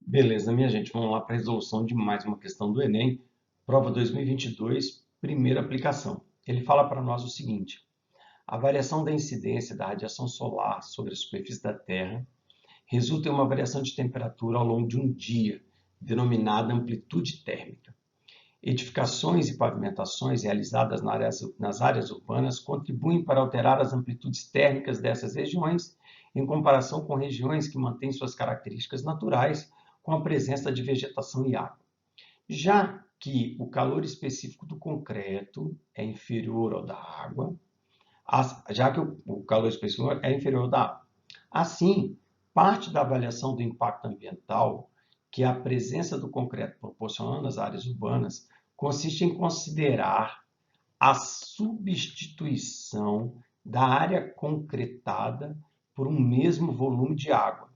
Beleza, minha gente, vamos lá para a resolução de mais uma questão do Enem, prova 2022, primeira aplicação. Ele fala para nós o seguinte: a variação da incidência da radiação solar sobre a superfície da Terra resulta em uma variação de temperatura ao longo de um dia, denominada amplitude térmica. Edificações e pavimentações realizadas nas áreas urbanas contribuem para alterar as amplitudes térmicas dessas regiões, em comparação com regiões que mantêm suas características naturais, com a presença de vegetação e água. Já que o calor específico do concreto é inferior ao da água, já que o calor específico é inferior ao da água. Assim, parte da avaliação do impacto ambiental que a presença do concreto proporciona nas áreas urbanas consiste em considerar a substituição da área concretada por um mesmo volume de água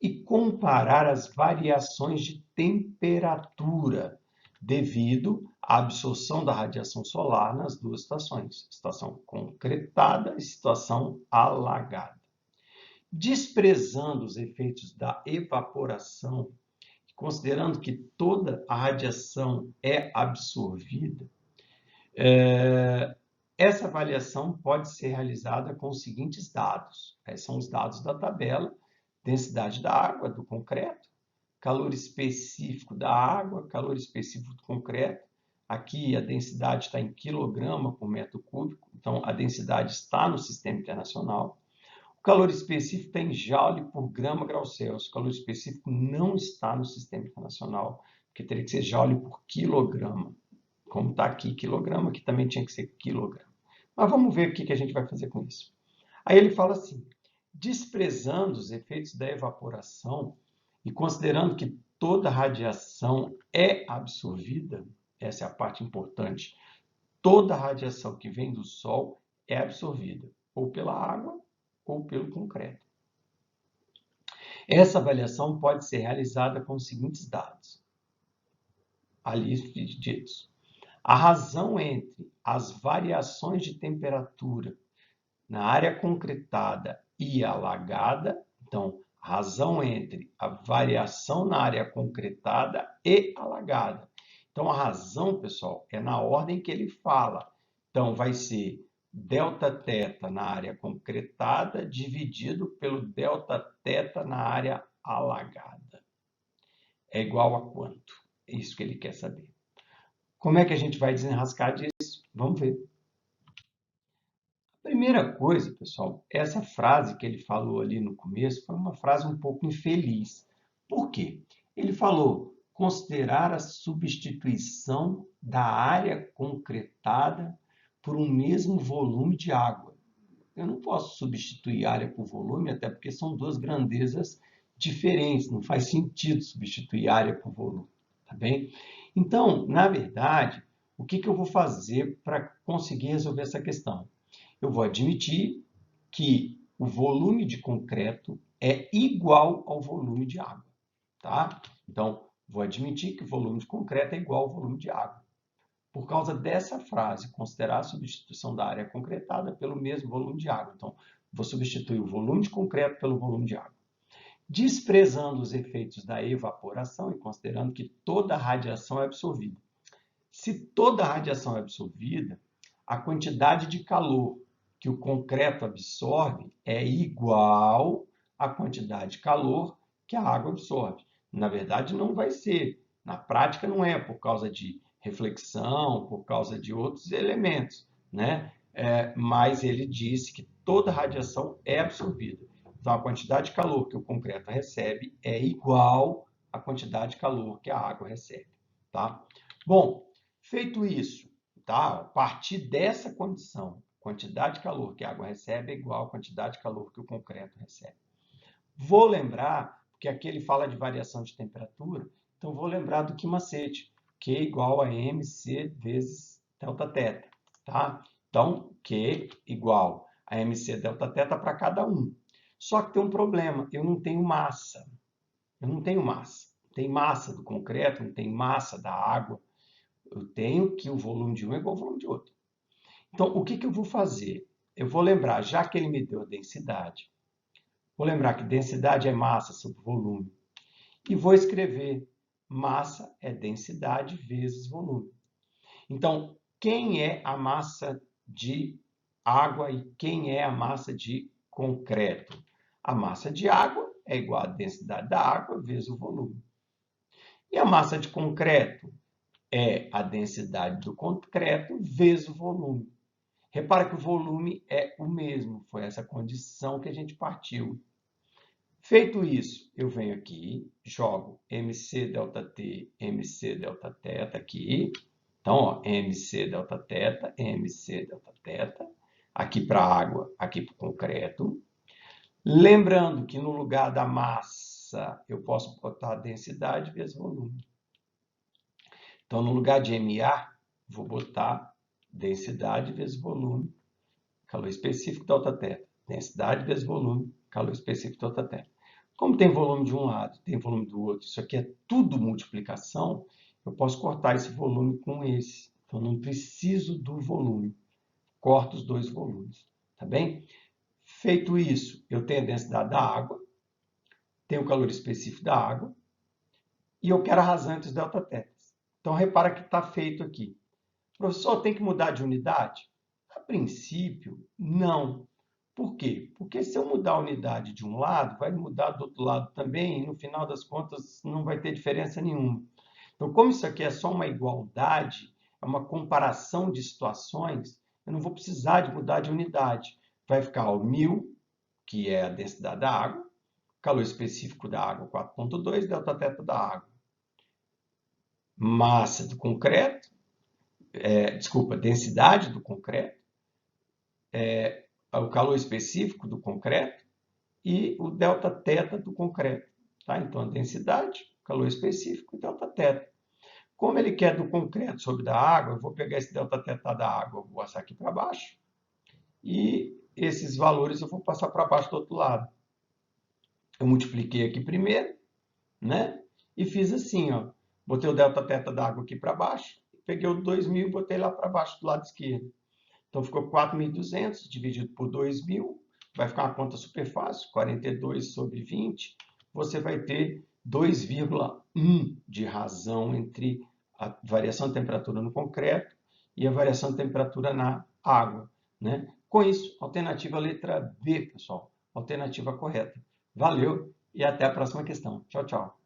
e comparar as variações de temperatura devido à absorção da radiação solar nas duas situações, situação concretada e situação alagada. Desprezando os efeitos da evaporação, considerando que toda a radiação é absorvida, essa avaliação pode ser realizada com os seguintes dados. Esses são os dados da tabela: densidade da água, do concreto, calor específico da água, calor específico do concreto. Aqui a densidade está em quilograma por metro cúbico, então a densidade está no sistema internacional. O calor específico está em joule por grama grau Celsius. O calor específico não está no sistema internacional, porque teria que ser joule por quilograma. Como está aqui quilograma, aqui também tinha que ser quilograma. Mas vamos ver o que a gente vai fazer com isso. Aí ele fala assim: desprezando os efeitos da evaporação e considerando que toda radiação é absorvida, essa é a parte importante, toda radiação que vem do Sol é absorvida, ou pela água ou pelo concreto. Essa avaliação pode ser realizada com os seguintes dados, ali ditos. A razão entre as variações de temperatura na área concretada e alagada, então, razão entre a variação na área concretada e alagada. Então, a razão, pessoal, é na ordem que ele fala. Então, vai ser Δθ na área concretada dividido pelo Δθ na área alagada. É igual a quanto? É isso que ele quer saber. Como é que a gente vai desenrascar disso? Vamos ver. Primeira coisa, pessoal, essa frase que ele falou ali no começo foi uma frase um pouco infeliz. Por quê? Ele falou considerar a substituição da área concretada por um mesmo volume de água. Eu não posso substituir área por volume, até porque são duas grandezas diferentes, não faz sentido substituir área por volume, tá bem? Então, na verdade, o que eu vou fazer para conseguir resolver essa questão? Eu vou admitir que o volume de concreto é igual ao volume de água, tá? Então, vou admitir que o volume de concreto é igual ao volume de água. Por causa dessa frase, considerar a substituição da área concretada pelo mesmo volume de água. Então, vou substituir o volume de concreto pelo volume de água. Desprezando os efeitos da evaporação e considerando que toda a radiação é absorvida. Se toda a radiação é absorvida, a quantidade de calor que o concreto absorve é igual à quantidade de calor que a água absorve. Na verdade, não vai ser. Na prática, não é por causa de reflexão, por causa de outros elementos, né? Mas ele disse que toda radiação é absorvida. Então, a quantidade de calor que o concreto recebe é igual à quantidade de calor que a água recebe, tá? Bom, feito isso, tá? A partir dessa condição, quantidade de calor que a água recebe é igual à quantidade de calor que o concreto recebe. Vou lembrar, porque aqui ele fala de variação de temperatura, então vou lembrar do que macete, Q igual a mc vezes Δθ, tá? Então, Q igual a mc Δθ para cada um. Só que tem um problema, eu não tenho massa. Eu não tenho massa. Tem massa do concreto, não tem massa da água. Eu tenho que o volume de um é igual ao volume de outro. Então, o que eu vou fazer? Eu vou lembrar, já que ele me deu a densidade, vou lembrar que densidade é massa sobre volume. e vou escrever massa é densidade vezes volume. Então, quem é a massa de água e quem é a massa de concreto? A massa de água é igual à densidade da água vezes o volume. E a massa de concreto é a densidade do concreto vezes o volume. Repara que o volume é o mesmo, foi essa condição que a gente partiu. Feito isso, eu venho aqui, jogo mc ΔT, mc Δθ aqui. Então, ó, mc Δθ, mc Δθ, aqui para a água, aqui para o concreto. Lembrando que no lugar da massa, eu posso botar a densidade vezes volume. Então, no lugar de MA, vou botar densidade vezes volume, calor específico ΔT. Densidade vezes volume, calor específico ΔT. Como tem volume de um lado, tem volume do outro, isso aqui é tudo multiplicação, eu posso cortar esse volume com esse. Então, não preciso do volume. Corto os dois volumes, tá bem? Feito isso, eu tenho a densidade da água, tenho o calor específico da água, e eu quero a razão entre os ΔTs. Então, repara que está feito aqui. Professor, tem que mudar de unidade? A princípio, não. Por quê? Porque se eu mudar a unidade de um lado, vai mudar do outro lado também, e no final das contas não vai ter diferença nenhuma. Então, como isso aqui é só uma igualdade, é uma comparação de situações, eu não vou precisar de mudar de unidade. Vai ficar o 1000, que é a densidade da água, calor específico da água 4,2, ΔT da água. Massa do concreto, densidade do concreto, o calor específico do concreto e o Δθ do concreto. Tá? Então, a densidade, calor específico e Δθ. Como ele quer do concreto sobre da água, eu vou pegar esse Δθ da água, vou passar aqui para baixo, e esses valores eu vou passar para baixo do outro lado. Eu multipliquei aqui primeiro, né? E fiz assim, ó. Botei o Δθ da água aqui para baixo, peguei o 2.000 e botei lá para baixo do lado esquerdo. Então, ficou 4.200 dividido por 2.000, vai ficar uma conta super fácil, 42 sobre 20, você vai ter 2,1 de razão entre a variação de temperatura no concreto e a variação de temperatura na água, né? Com isso, alternativa letra B, pessoal, alternativa correta. Valeu e até a próxima questão. Tchau, tchau.